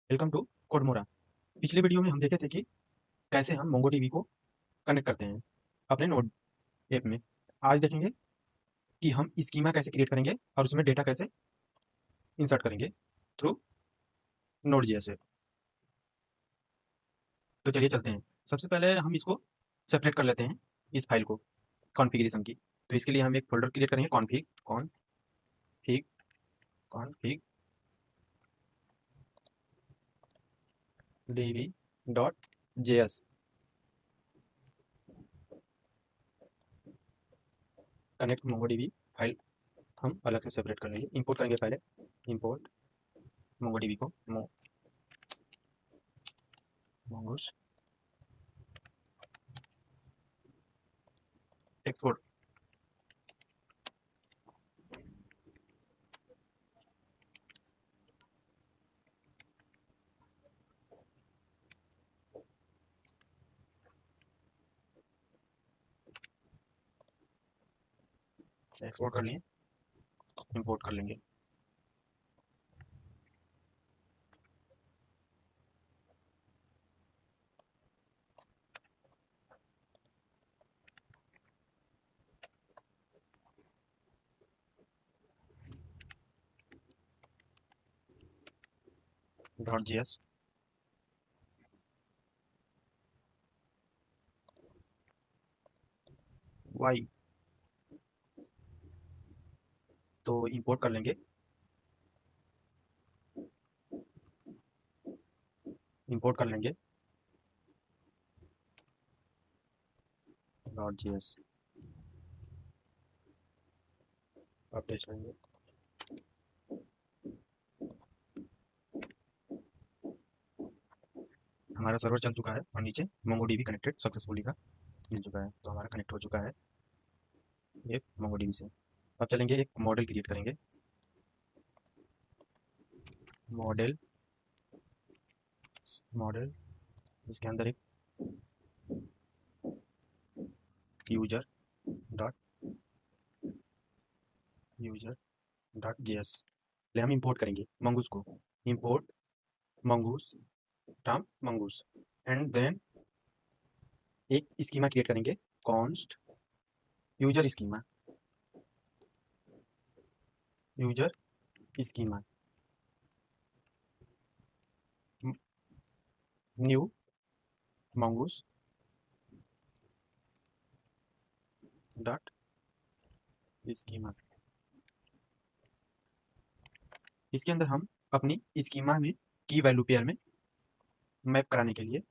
Welcome to कोडमोरा। पिछले video में हम देखे थे कि कैसे हम मोंगोडीबी को कनेक्ट करते हैं अपने नोड ऐप में। आज देखेंगे कि हम स्कीमा कैसे क्रिएट करेंगे और उसमें डेटा कैसे इंसर्ट करेंगे थ्रू नोड जेएस ऐप। तो चलिए चलते हैं। सबसे पहले हम इसको सेपरेट कर लेते हैं, इस फाइल को कॉन्फ़िगरेशन की। तो इसके लिए हम एक फोल्डर क्रिएट करेंगे, config config db dot JS. Connect MongoDB file हम अलग से सेपरेट कर लेंगे, इंपोर्ट करेंगे पहले। इंपोर्ट मोंगोडीबी को मोंगोस एक्सपोर्ट। एक्सपोर्ट कर लिए, इंपोर्ट कर लेंगे। डॉट जेएस वाई, तो इंपोर्ट कर लेंगे। इंपोर्ट कर लेंगे डॉट जेएस, अपडेट करेंगे। हमारा सर्वर चल चुका है और नीचे मोंगोडीबी कनेक्टेड सक्सेसफुली का मिल चुका है, तो हमारा कनेक्ट हो चुका है ये मोंगोडीबी से। अब चलेंगे, एक मॉडल क्रिएट करेंगे। मॉडल मॉडल इसके अंदर एक user dot user dot JS ले हम इंपोर्ट करेंगे मंगूस को। Import Mongoose from Mongoose and then एक स्कीमा क्रिएट करेंगे, const user schema, user schema new Mongoose dot schema. इसके अंदर हम अपनी स्कीमा में की वैल्यू पेयर में मैप कराने के लिए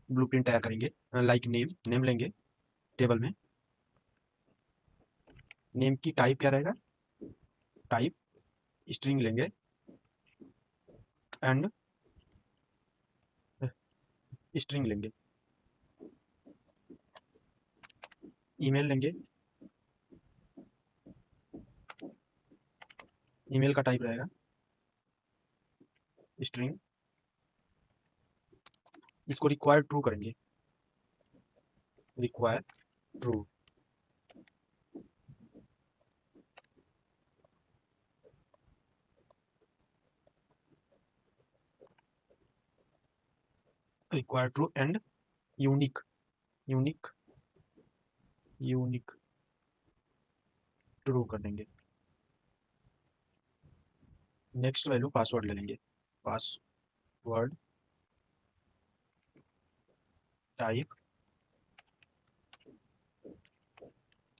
ब्लूप्रिंट तैयार करेंगे। लाइक नेम लेंगे टेबल में। नेम की टाइप क्या रहेगा? टाइप स्ट्रिंग लेंगे एंड स्ट्रिंग लेंगे। ईमेल लेंगे, ईमेल का टाइप रहेगा स्ट्रिंग। इसको रिक्वायर ट्रू करेंगे, require true. Require true and unique unique unique true कर देंगे। नेक्स्ट वैल्यू पासवर्ड ले लेंगे। Password type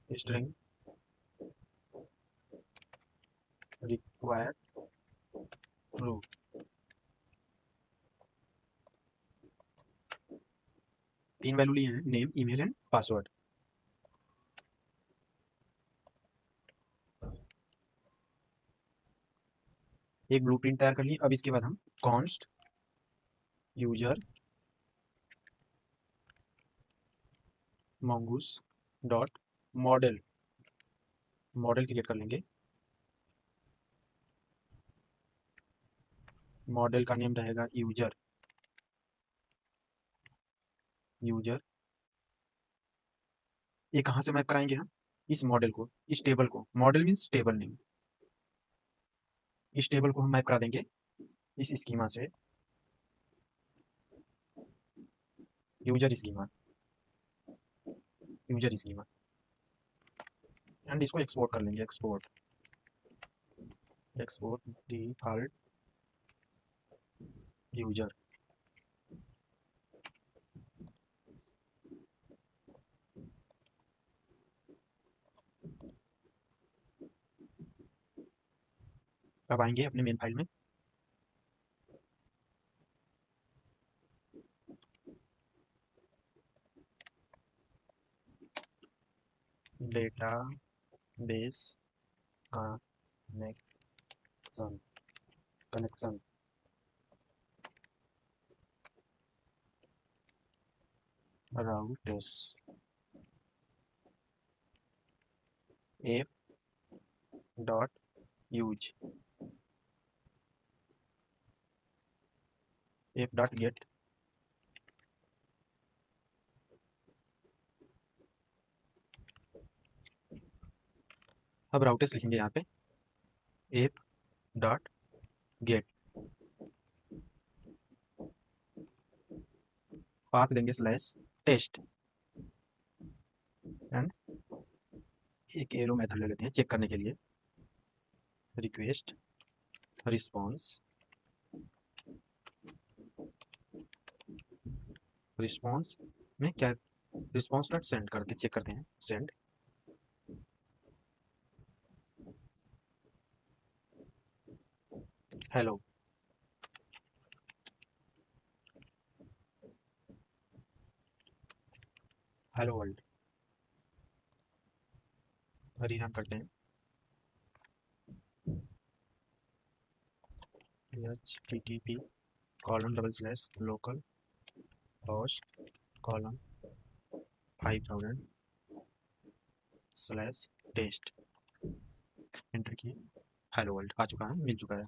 string require true. तीन वैल्यू लिए हैं, नेम ईमेल एंड पासवर्ड। एक ब्लूप्रिंट तैयार कर ली। अब इसके बाद हम const user mongoose dot model model create कर लेंगे। मॉडल का नेम रहेगा यूजर यूजर। ये कहाँ से मैप कराएंगे हम? इस मॉडल को, इस टेबल को। Model means table name. इस टेबल को हम मैप करा देंगे इस स्कीमा से यूजर स्कीमा एंड इसको एक्सपोर्ट कर लेंगे। Export default user. अब आएंगे अपने मेन फाइल में, data base connection routers app dot use app dot gate अब राउटर्स लिखेंगे यहाँ पे ऐप डॉट गेट, पाथ देंगे स्लैश टेस्ट एंड एक एरो मेथड ले लेते हैं चेक करने के लिए, रिक्वेस्ट रिस्पॉन्स में क्या रिस्पॉन्स डॉट सेंड करके चेक करते हैं, सेंड हेलो वर्ल्ड, रीरन करते हैं http :/local host 5000/टेस्ट एंटर किए, हेलो वर्ल्ड आ चुका है, मिल चुका है।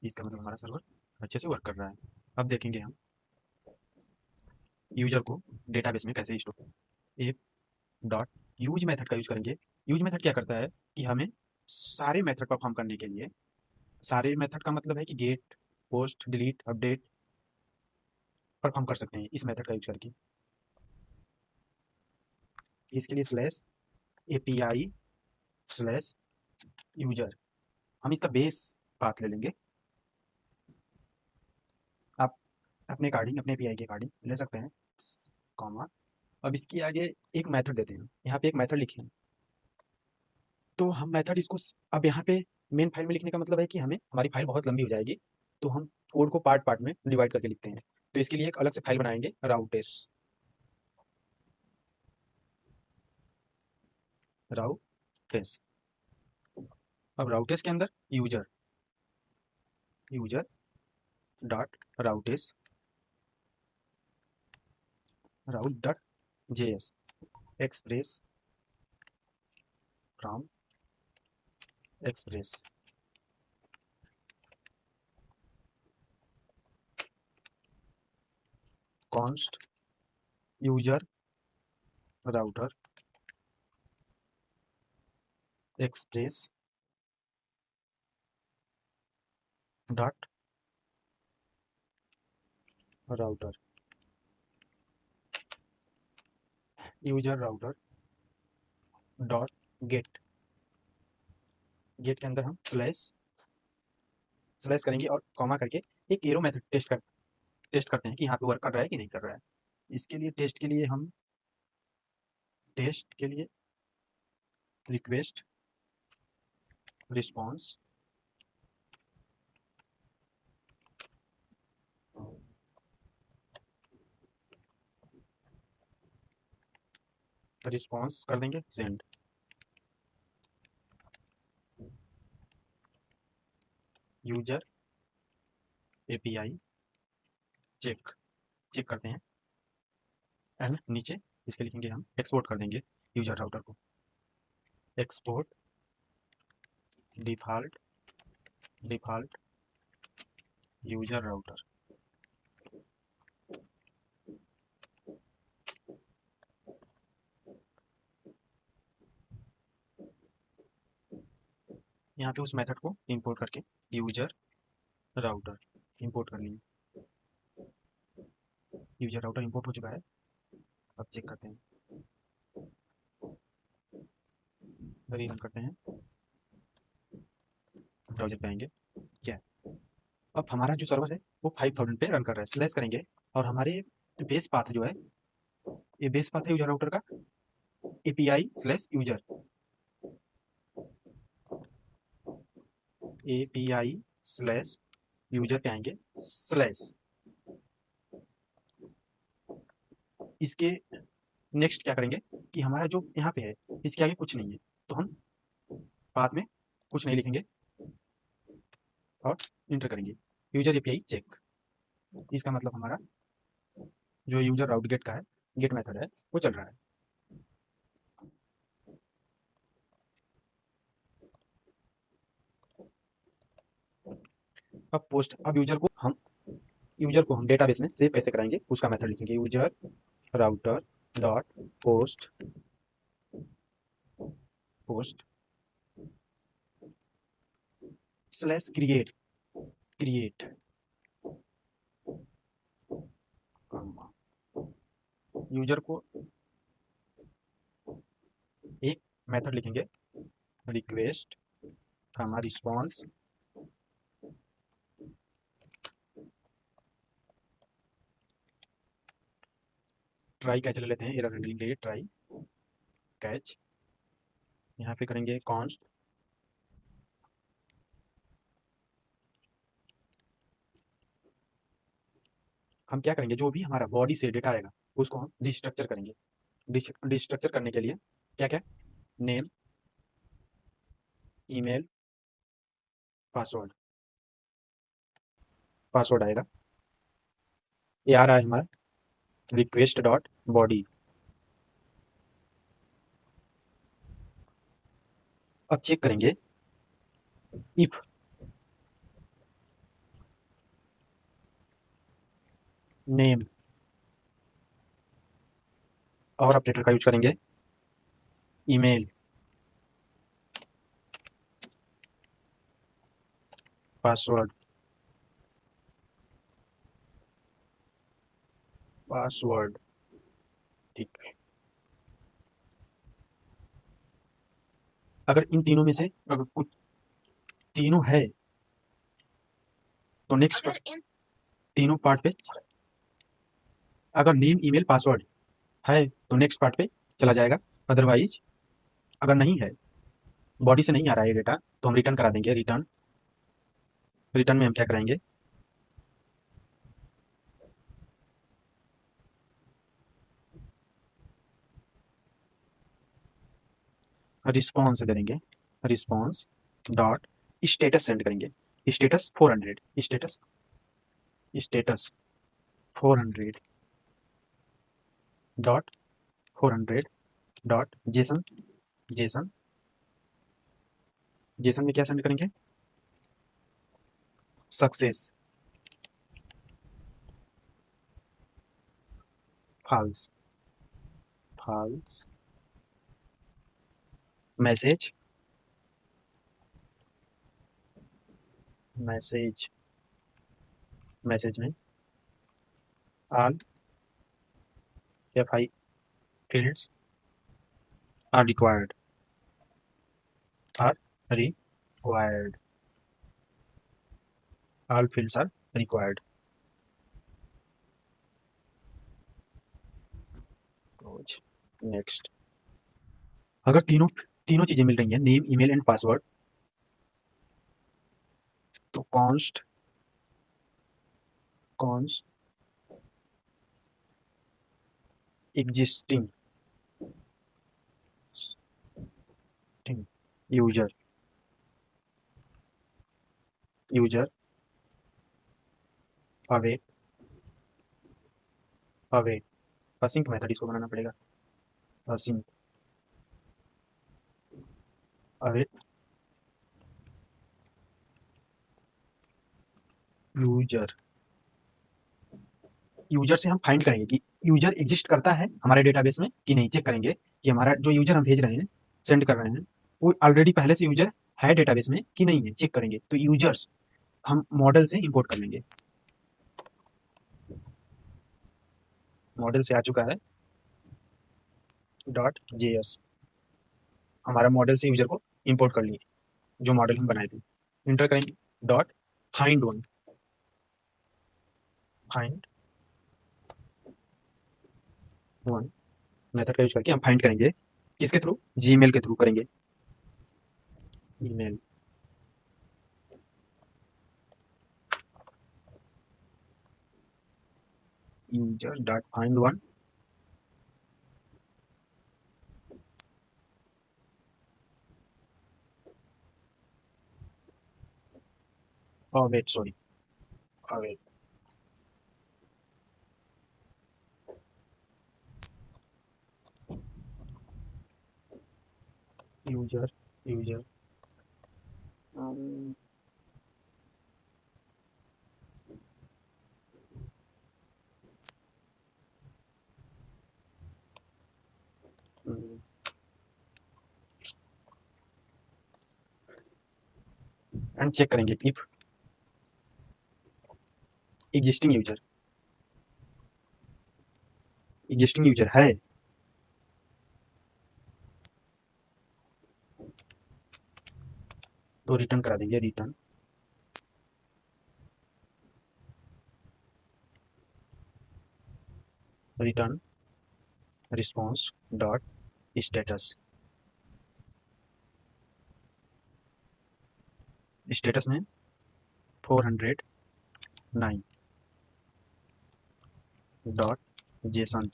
इसका मतलब हमारा सर्वर अच्छे से वर्क कर रहा है। अब देखेंगे हम यूजर को डेटाबेस में कैसे store, app dot use method का यूज करेंगे। यूज मेथड क्या करता है कि हमें सारे मेथड परफॉर्म करने के लिए, सारे मेथड का मतलब है कि get post delete update perform कर सकते हैं इस मेथड का यूज करके। इसके लिए स्लैश API स्लैश यूजर, हम इसका बेस पाथ ले लेंगे। आप अपने अकॉर्डिंग, अपने API के अकॉर्डिंग ले सकते हैं, कॉमा। अब इसके आगे एक मेथड देते हैं, यहाँ पे एक मेथड लिखे हैं, तो हम मेथड इसको अब यहाँ पे मेन फाइल में लिखने का मतलब है कि हमें हमारी फाइल बहुत लंबी हो जाएगी, तो हम कोड को पार्ट पार्ट में डिवाइड करके लिखते हैं। तो इसके लिए एक अलग से फाइल बनाएंगे, राउटेस। अब राउटेस के अंदर user dot routes route dot JS express from express const user router express dot router user router dot get. Get के अंदर हम स्लैश करेंगे और कॉमा करके एक एरो मेथड टेस्ट करते हैं कि यहाँ पे वर्क कर रहा है कि नहीं कर रहा है। इसके लिए टेस्ट के लिए रिक्वेस्ट रिस्पॉन्स कर देंगे सेंड। यूजर API चेक करते हैं एंड नीचे इसके लिखेंगे हम एक्सपोर्ट कर देंगे यूजर राउटर को, एक्सपोर्ट डिफॉल्ट यूजर राउटर। यहाँ पे उस मेथड को इंपोर्ट करके यूजर राउटर इंपोर्ट कर लिए। यूजर राउटर इंपोर्ट हो चुका है। अब चेक करते हैं, रीरन करते हैं, ब्राउजर पे आएंगे। क्या है, अब हमारा जो सर्वर है वो 5000 पे रन कर रहा है। स्लैश करेंगे और हमारे बेस पाथ जो है, ये बेस पाथ है यूजर राउटर का, API/यूजर, API/यूजर पे आएंगे स्लैश। इसके नेक्स्ट क्या करेंगे कि हमारा जो यहाँ पे है इसके आगे कुछ नहीं है, तो हम बाद में कुछ नहीं लिखेंगे और इंटर करेंगे यूजर API चेक। इसका मतलब हमारा जो यूजर राउट गेट का है, गेट मेथड है, वो चल रहा है। अब पोस्ट, अब यूजर को हम डेटाबेस में सेव कैसे कराएंगे उसका मेथड लिखेंगे, user router dot post slash create user को एक मेथड लिखेंगे, रिक्वेस्ट हमारा रिस्पॉन्स ट्राई कैच ले लेते हैं, एरर हैंडलिंग के लिए ट्राई कैच। यहाँ पे करेंगे कॉन्स्ट हम क्या करेंगे, जो भी हमारा बॉडी से डेटा आएगा उसको हम डिस्ट्रक्चर करेंगे। डिस्ट्रक्चर करने के लिए क्या क्या, नेम, ईमेल, पासवर्ड आएगा। ये आ रहा है हमारा रिक्वेस्ट डॉट बॉडी। अब चेक करेंगे इफ नेम और ऑपरेटर का यूज करेंगे, ईमेल, पासवर्ड ठीक है। अगर इन तीनों में से अगर कुछ तीनों है तो नेक्स्ट तीनों पार्ट पे, अगर नेम ईमेल पासवर्ड है तो नेक्स्ट पार्ट पे चला जाएगा। अदरवाइज अगर नहीं है, बॉडी से नहीं आ रहा है डेटा, तो हम रिटर्न करा देंगे। रिटर्न में हम क्या कराएंगे, रिस्पॉन्स दे देंगे, रिस्पॉन्स डॉट स्टेटस सेंड करेंगे, status 400, status 400 dot 400 dot JSON Jason JSON में क्या सेंड करेंगे, सक्सेस फाल्स मैसेज में all FI fields are required all fields are required। Next, अगर तीनों चीजें मिल रही हैं, नेम, ईमेल एंड पासवर्ड, तो const existing user await async method इसको बनाना पड़ेगा, असिंक अवेट यूजर से हम फाइंड करेंगे कि यूजर एग्जिस्ट करता है हमारे डेटाबेस में कि नहीं। चेक करेंगे कि हमारा जो यूजर हम भेज रहे हैं, सेंड कर रहे हैं, वो ऑलरेडी पहले से यूजर है डेटाबेस में कि नहीं है, चेक करेंगे। तो यूजर्स हम मॉडल से इंपोर्ट कर लेंगे। मॉडल से आ चुका है .js, हमारा मॉडल से यूजर को इंपोर्ट कर लिए जो मॉडल हम बनाए थे। इंटर करेंगे dot find one, find one method का यूज करके हम फाइंड करेंगे। किसके थ्रू? जीमेल के थ्रू करेंगे। Email user dot find one, wait sorry, wait, user user and check करेंगे इफ एग्जिस्टिंग यूजर है तो रिटर्न करा देंगे। Return return response dot status, status में 409 डॉट जेसन,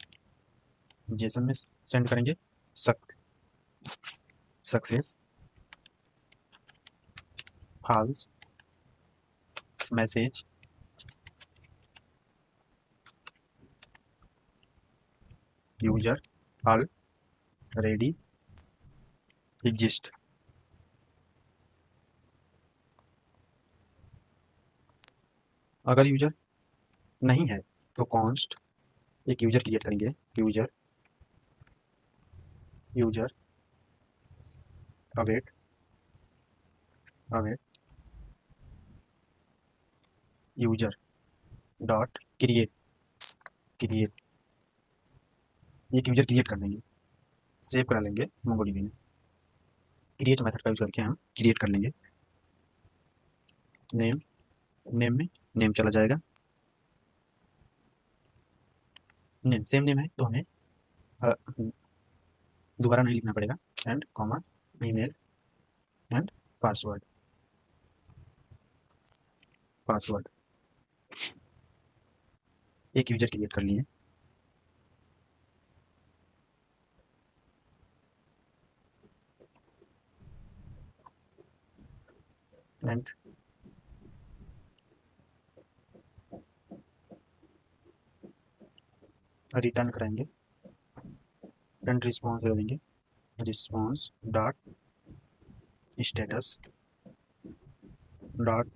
जेसन में सेंड करेंगे success false message user already exist. अगर user नहीं है तो कॉन्स्ट एक यूजर क्रिएट करेंगे। User user await await user dot create, create एक यूजर क्रिएट कर लेंगे, सेव करा लेंगे मोंगोडीबी में। क्रिएट मेथड का यूज करके हम क्रिएट कर लेंगे। नेम, नेम में नेम चला जाएगा, नेम सेम नेम है तो हमें दोबारा नहीं लिखना पड़ेगा। And comma email and password, password एक यूजर क्रिएट कर लिए। एंड रिटर्न कराएंगे एंड रिस्पॉन्स दे देंगे। Response dot status dot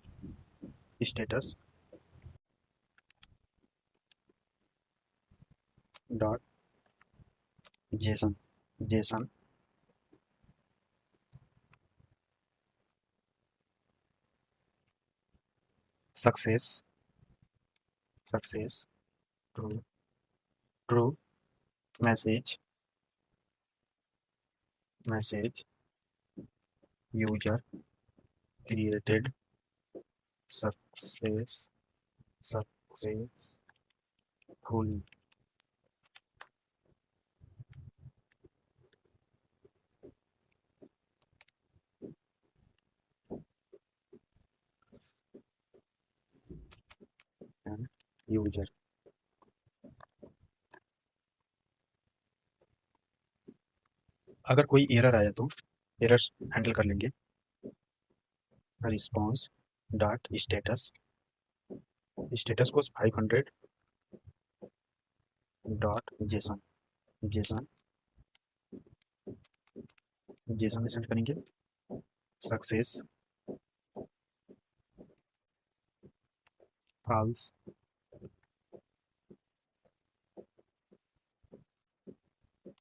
status dot JSON, Jason success, success true, true message, message user created success, successful. User अगर कोई error आया तो errors handle कर लेंगे। रिस्पॉन्स डॉट स्टेटस, स्टेटस को 500 डॉट जेसन, जेसन जेसन में send करेंगे। Success false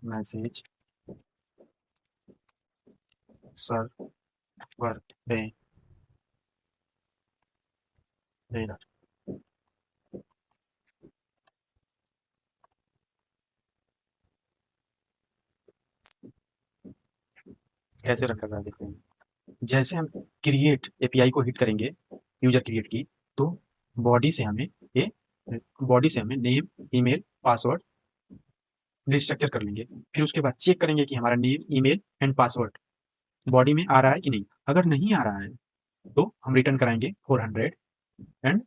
message server पे एरर। कैसे रखा था देखते हैं। जैसे हम क्रिएट एपीआई को हिट करेंगे यूजर क्रिएट की, तो बॉडी से हमें ये बॉडी से हमें नेम, ईमेल, पासवर्ड रिस्ट्रक्चर कर लेंगे। फिर उसके बाद चेक करेंगे कि हमारा name, email and password body में आ रहा है कि नहीं। अगर नहीं आ रहा है तो हम रिटर्न कराएंगे 400 एंड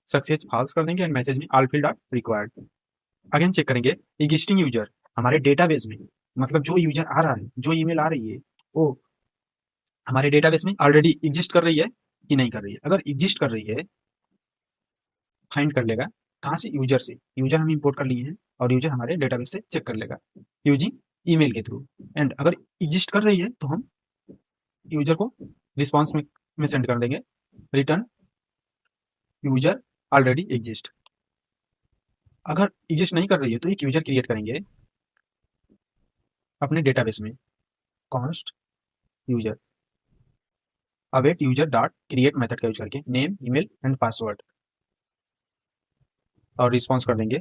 सक्सेस फॉल्स कर देंगे एंड मैसेज में all field are required. Again check करेंगे एग्जिस्टिंग यूजर हमारे डेटाबेस में, मतलब जो यूजर आ रहा है, जो ईमेल आ रही है, वो हमारे डेटाबेस में ऑलरेडी एग्जिस्ट कर रही है कि नहीं कर रही है। अगर एग्जिस्ट कर रही है, फाइंड कर लेगा कहाँ से, यूजर से। यूजर हम इंपोर्ट कर लिए हैं और यूजर हमारे डेटाबेस से चेक कर लेगा यूजिंग ईमेल के थ्रू। एंड अगर एग्जिस्ट कर रही है तो हम यूजर को रिस्पॉन्स में सेंड कर देंगे रिटर्न यूजर ऑलरेडी एग्जिस्ट। अगर एग्जिस्ट नहीं कर रही है तो एक यूजर क्रिएट करेंगे अपने डेटाबेस में, const user await user dot create method का यूज करके नेम, ईमेल एंड पासवर्ड, और रिस्पॉन्स कर देंगे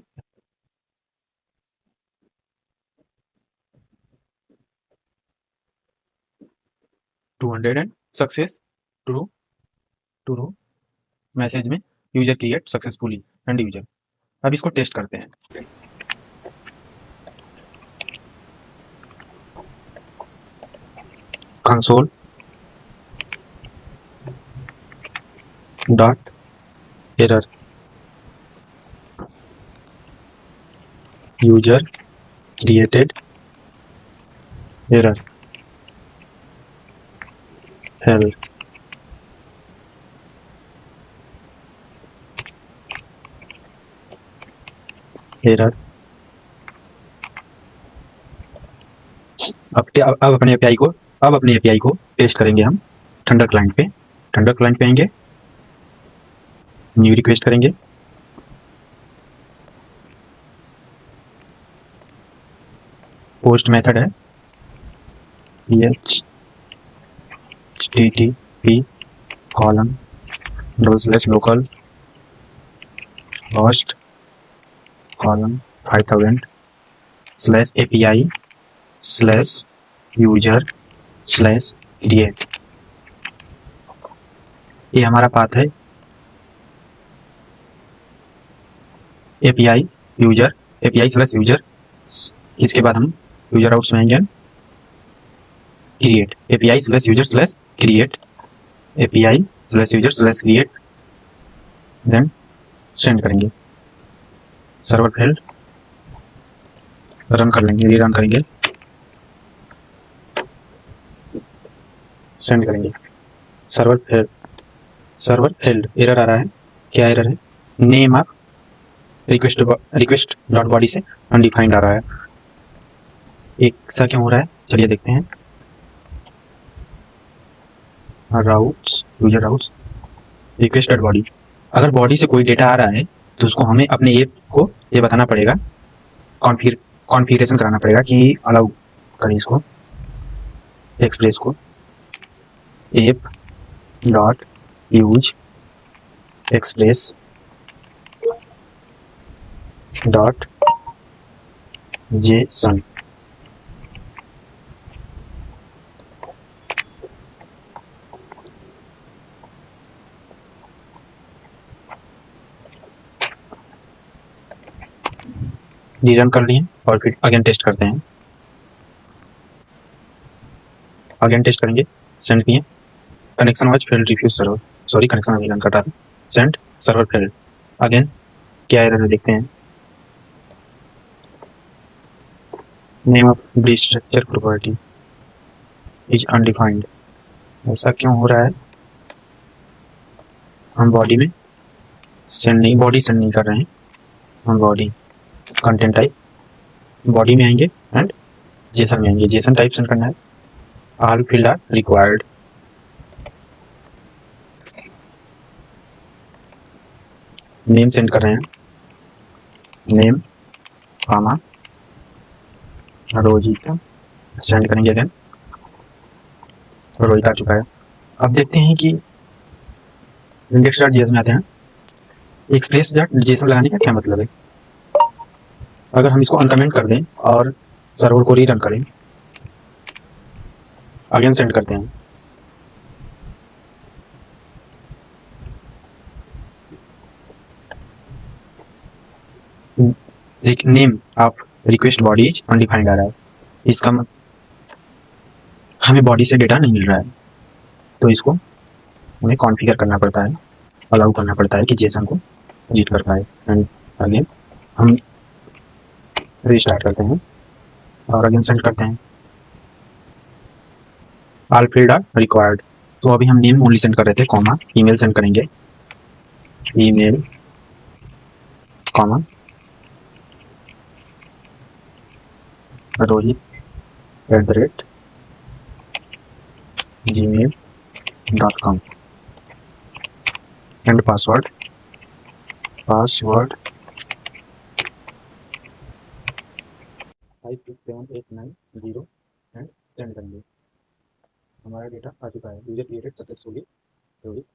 $200 एंड सक्सेस टू मैसेज में user create successfully and user. अब इसको टेस्ट करते हैं। Console dot error user created error help error. अब अपने एपीआई को टेस्ट करेंगे हम थंडर क्लाइंट पे। थंडर क्लाइंट पे आएंगे, न्यू रिक्वेस्ट करेंगे, पोस्ट मेथड है http :/local host :5000/API/user/create। ये हमारा पाथ है API/user। इसके बाद हम यूजर आउट्स में आएंगे, create API/user/create API/user/create, then send करेंगे। सर्वर फेल्ड, रन कर लेंगे, रीरन करेंगे, सेंड करेंगे। सर्वर फेल्ड एरर आ रहा है। क्या एरर है? Name of request dot body से अनडिफाइंड आ रहा है। एक सा क्यों हो रहा है, चलिए देखते हैं। Routes, user routes, request dot body. अगर बॉडी से कोई डेटा आ रहा है तो उसको हमें अपने ऐप को ये बताना पड़ेगा, कॉन्फ़िगरेशन कराना पड़ेगा कि अलाउ करें इसको, एक्सप्रेस को app dot use express dot JSON. Rerun कर लिए और फिर अगेन टेस्ट करते हैं। अगेन टेस्ट करेंगे, सेंड किए, connection was failed, refuse server, sorry connection अभी रन कर रहा था, सेंड, सर्वर फेल्ड। अगेन क्या एरर है देखते हैं। Name of destructure property is undefined. ऐसा क्यों हो रहा है? हम बॉडी में सेंड नहीं कर रहे हैं, हम बॉडी कंटेंट टाइप बॉडी में आएंगे एंड जेसन में आएंगे। जेसन टाइप सेंड करना है, all field are required. Name send कर रहे हैं, नेम कामा रोहित, सेंड करेंगे अगेन, रोहित आ चुका है। अब देखते हैं कि index.js में आते हैं, एक्सप्रेस डॉट जेसन लगाने का क्या मतलब है? अगर हम इसको अनकमेंट कर दें और सर्वर को रीरन करें, अगेन सेंड करते हैं, एक name of request body is undefined आ रहा है। इसका हमें बॉडी से डेटा नहीं मिल रहा है, तो इसको हमें कॉन्फ़िगर करना पड़ता है, अलाउ करना पड़ता है कि जेसन को रीड कर पाए। एंड अगेन हम रीस्टार्ट करते हैं और अगेन सेंड करते हैं, ऑल फील्ड आर रिक्वायर्ड। तो अभी हम नेम ओनली सेंड कर रहे थे, कॉमा ईमेल सेंड करेंगे, email comma rohit@gmail.com and password 567890 and send करेंगे। हमारा डेटा आ चुका है, यूजर क्रिएटेड सक्सेसफुली रोहित